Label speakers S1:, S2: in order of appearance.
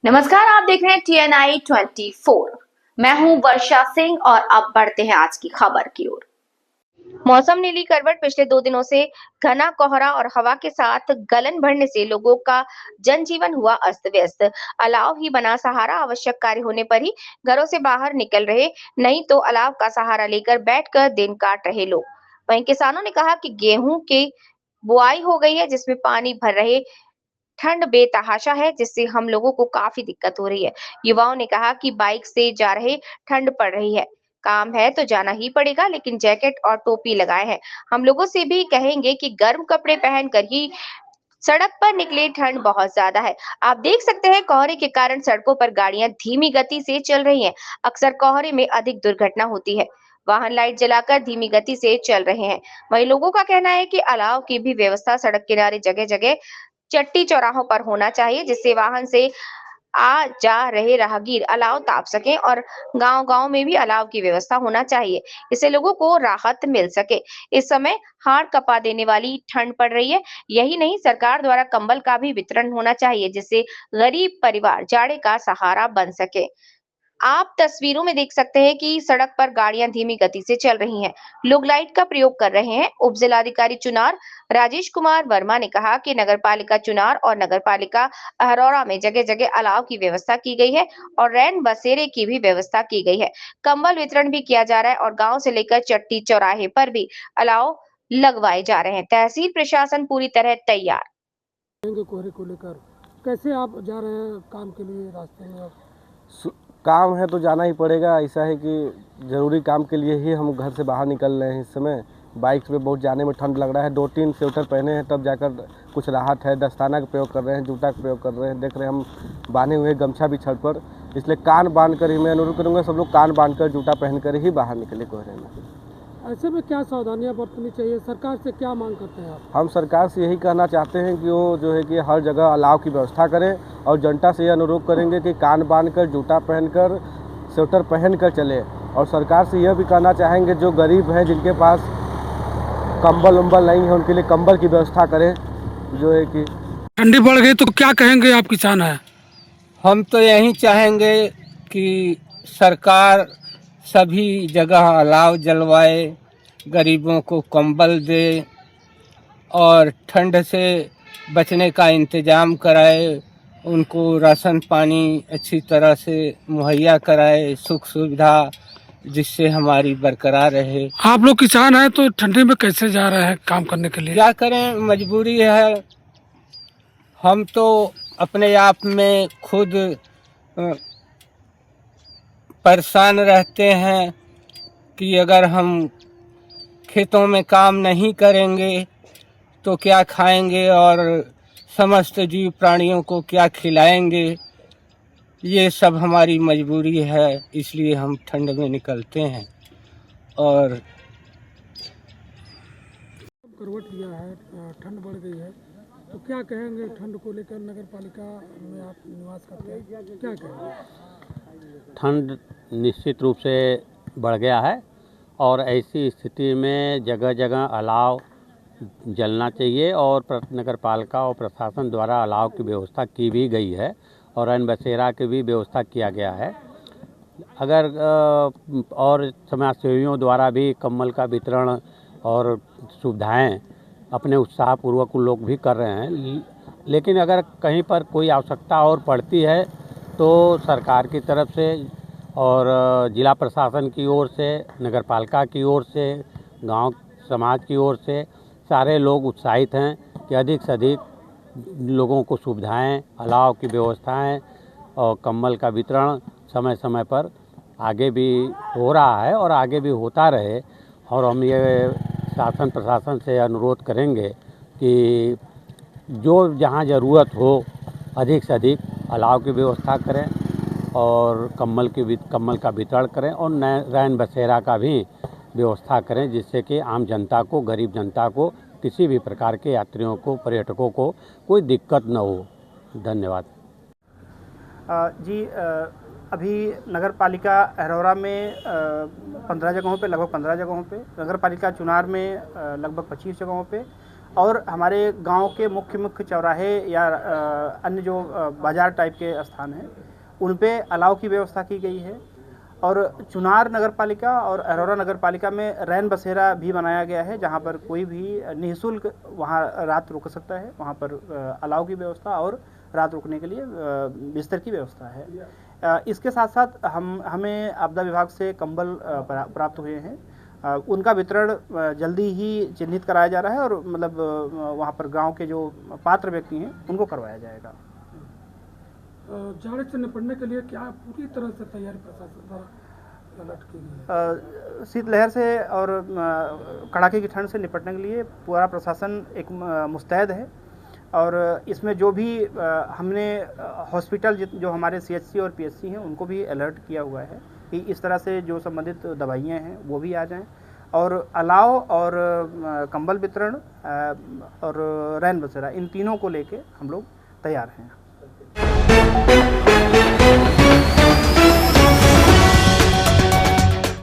S1: नमस्कार, आप देख रहे हैं TNI 24। मैं हूं वर्षा सिंह और अब बढ़ते हैं आज की खबर की ओर। मौसम ने ली करवट। पिछले 2 दिनों से घना कोहरा और हवा के साथ गलन बढ़ने से लोगों का जनजीवन हुआ अस्त व्यस्त। अलाव ही बना सहारा। आवश्यक कार्य होने पर ही घरों से बाहर निकल रहे, नहीं तो अलाव का सहारा लेकर बैठकर दिन काट रहे लोग। वहीं किसानों ने कहा कि गेहूं की बुआई हो गई है, जिसमें पानी भर रहे। ठंड बेतहाशा है, जिससे हम लोगों को काफी दिक्कत हो रही है। युवाओं ने कहा कि बाइक से जा रहे, ठंड पड़ रही है, काम है तो जाना ही पड़ेगा, लेकिन जैकेट और टोपी लगाए हैं। हम लोगों से भी कहेंगे कि गर्म कपड़े पहनकर ही सड़क पर निकले, ठंड बहुत ज्यादा है। आप देख सकते हैं कोहरे के कारण सड़कों पर गाड़ियां धीमी गति से चल रही हैं। अक्सर कोहरे में अधिक दुर्घटना होती है। वाहन लाइट जलाकर धीमी गति से चल रहे हैं। वहीं लोगों का कहना है कि अलाव की भी व्यवस्था सड़क किनारे जगह जगह चट्टी चौराहों पर होना चाहिए, जिससे वाहन से आ जा रहे राहगीर अलाव ताप सकें, और गांव-गांव में भी अलाव की व्यवस्था होना चाहिए। इससे लोगों को राहत मिल सके। इस समय हाड़ कपा देने वाली ठंड पड़ रही है। यही नहीं, सरकार द्वारा कंबल का भी वितरण होना चाहिए, जिससे गरीब परिवार जाड़े का सहारा बन सके। आप तस्वीरों में देख सकते हैं कि सड़क पर गाड़ियां धीमी गति से चल रही हैं। लोग लाइट का प्रयोग कर रहे हैं। उप जिलाधिकारी चुनार राजेश कुमार वर्मा ने कहा कि नगरपालिका चुनार और नगरपालिका अहरौरा में जगह-जगह अलाव की व्यवस्था की गई है और रैन बसेरे की भी व्यवस्था की गई है। कंबल वितरण भी किया जा रहा है और गांव से लेकर चट्टी चौराहे पर भी अलाव लगवाए जा रहे हैं। तहसील प्रशासन पूरी तरह तैयार।
S2: कोहरे को लेकर कैसे आप जा रहे हैं काम के लिए रास्ते में?
S3: काम है तो जाना ही पड़ेगा। ऐसा है कि ज़रूरी काम के लिए ही हम घर से बाहर निकल रहे हैं। इस समय बाइक पे बहुत जाने में ठंड लग रहा है। 2-3 स्वेटर पहने हैं तब जाकर कुछ राहत है। दस्ताना का प्रयोग कर रहे हैं, जूता का प्रयोग कर रहे हैं। देख रहे हैं हम बांधे हुए गमछा भी छड़ पर, इसलिए कान बांध कर ही मैं अनुरोध करूँगा सब लोग कान बांध कर जूता पहन कर ही बाहर निकले कोहरे में।
S2: ऐसे में क्या सावधानियां बरतनी चाहिए? सरकार से क्या मांग करते हैं आप?
S3: हम सरकार से यही कहना चाहते हैं कि वो जो है कि हर जगह अलाव की व्यवस्था करें, और जनता से ये अनुरोध करेंगे कि कान बांधकर, जूता पहनकर, स्वेटर पहनकर चले। और सरकार से यह भी कहना चाहेंगे जो गरीब हैं, जिनके पास कंबल उम्बल नहीं है, उनके लिए कंबल की व्यवस्था करें। जो है कि
S2: ठंडी बढ़ गई तो क्या कहेंगे आप किसान हैं?
S4: हम तो यही चाहेंगे कि सरकार सभी जगह अलाव जलवाए, गरीबों को कंबल दे और ठंड से बचने का इंतज़ाम कराए, उनको राशन पानी अच्छी तरह से मुहैया कराए, सुख सुविधा जिससे हमारी बरकरार रहे।
S2: आप लोग किसान हैं तो ठंडी में कैसे जा रहे हैं काम करने के लिए?
S4: क्या करें, मजबूरी है। हम तो अपने आप में खुद परेशान रहते हैं कि अगर हम खेतों में काम नहीं करेंगे तो क्या खाएंगे और समस्त जीव प्राणियों को क्या खिलाएंगे। ये सब हमारी मजबूरी है, इसलिए हम ठंड में निकलते हैं। और
S2: करवट लिया है, ठंड बढ़ गई है तो क्या कहेंगे ठंड को लेकर? नगर पालिका में आप निवास करते हैं, क्या कहेंगे?
S5: ठंड निश्चित रूप से बढ़ गया है और ऐसी स्थिति में जगह जगह अलाव जलना चाहिए, और नगर पालिका और प्रशासन द्वारा अलाव की व्यवस्था की भी गई है और रैन बसेरा की भी व्यवस्था किया गया है। अगर और समाजसेवियों द्वारा भी कम्बल का वितरण और सुविधाएं अपने उत्साहपूर्वक लोग भी कर रहे हैं। लेकिन अगर कहीं पर कोई आवश्यकता और पड़ती है तो सरकार की तरफ से और जिला प्रशासन की ओर से, नगर पालिका की ओर से, गांव समाज की ओर से सारे लोग उत्साहित हैं कि अधिक से अधिक लोगों को सुविधाएं, अलाव की व्यवस्थाएं और कंबल का वितरण समय समय पर आगे भी हो रहा है और आगे भी होता रहे। और हम ये शासन प्रशासन से अनुरोध करेंगे कि जो जहां ज़रूरत हो अधिक से अधिक अलाव की व्यवस्था करें और कंबल का वितरण करें, और रैन बसेरा का भी व्यवस्था करें, जिससे कि आम जनता को, गरीब जनता को, किसी भी प्रकार के यात्रियों को, पर्यटकों को कोई दिक्कत न हो। धन्यवाद।
S6: जी, अभी नगर पालिका अहरौरा में 15 जगहों पे, लगभग 15 जगहों पे, नगर पालिका चुनार में लगभग 25 जगहों पे और हमारे गांव के मुख्य मुख्य चौराहे या अन्य जो बाज़ार टाइप के स्थान हैं उन पे अलाव की व्यवस्था की गई है। और चुनार नगरपालिका और अरोरा नगरपालिका में रैन बसेरा भी बनाया गया है, जहां पर कोई भी निःशुल्क वहां रात रुक सकता है। वहां पर अलाव की व्यवस्था और रात रुकने के लिए बिस्तर की व्यवस्था है। इसके साथ साथ हमें आपदा विभाग से कंबल प्राप्त हुए हैं। उनका वितरण जल्दी ही चिन्हित कराया जा रहा है और मतलब वहाँ पर गांव के जो पात्र व्यक्ति हैं उनको करवाया जाएगा।
S2: जाड़े से निपटने के लिए क्या पूरी तरह से तैयारी प्रशासन द्वारा अलर्ट की गई है?
S6: शीतलहर से और कड़ाके की ठंड से निपटने के लिए पूरा प्रशासन एक मुस्तैद है। और इसमें जो भी हमने हॉस्पिटल जो हमारे CHC और PHC हैं उनको भी अलर्ट किया हुआ है कि इस तरह से जो संबंधित दवाइयाँ हैं वो भी आ जाएं। और अलाव और कंबल वितरण और रैन बसेरा इन तीनों को लेके हम लोग तैयार हैं।